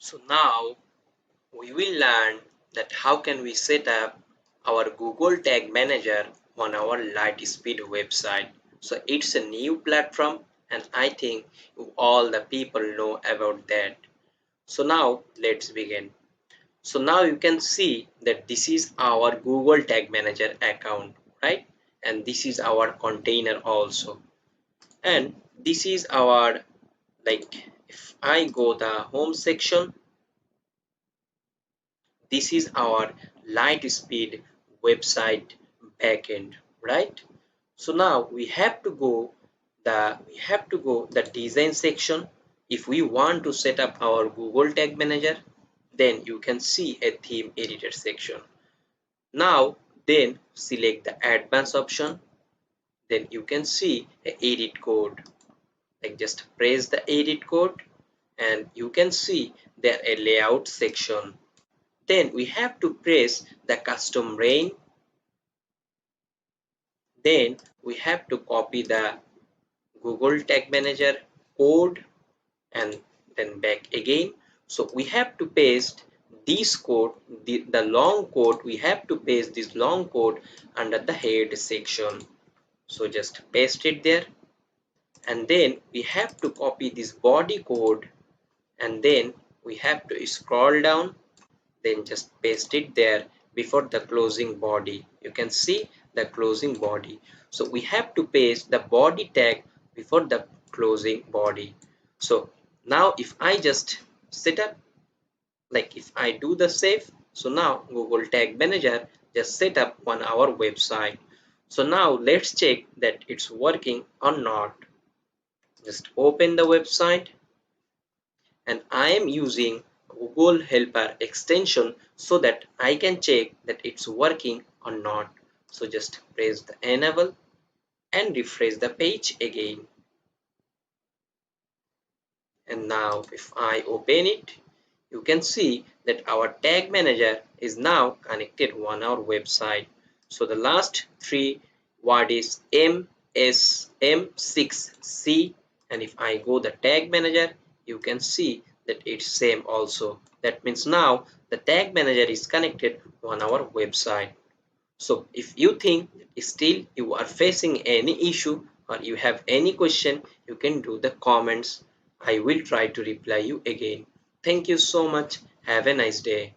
So now we will learn that how can we set up our Google Tag Manager on our Lightspeed website. So it's a new platform and I think all the people know about that. So now let's begin. So now you can see that this is our Google Tag Manager account, right? And this is our container also. And this is our, like, if I go the home section, this is our Lightspeed website backend, right? So now we have to go the design section. If we want to set up our Google Tag Manager, then you can see a theme editor section. Now then select the advanced option, then you can see a edit code. Like, just press the edit code and you can see there a layout section. Then we have to press the custom rain. Then we have to copy the Google Tag Manager code and then back again. So we have to paste this code, the long code, we have to paste this long code under the head section. So just paste it there, and then we have to copy this body code, and then we have to scroll down, then just paste it there before the closing body. You can see the closing body. So we have to paste the body tag before the closing body. So now if I just set up, like if I do the save, so now Google Tag Manager just set up on our website. So now let's check that it's working or not. Just open the website, and I am using Google Helper extension so that I can check that it's working or not. So just press the enable and refresh the page again. And now if I open it, you can see that our tag manager is now connected on our website. So the last three word is M6C, and if I go the tag manager, you can see that it's same also. That means now the tag manager is connected on our website. So if you think still you are facing any issue or you have any question, you can do the comments. I will try to reply you again. Thank you so much. Have a nice day.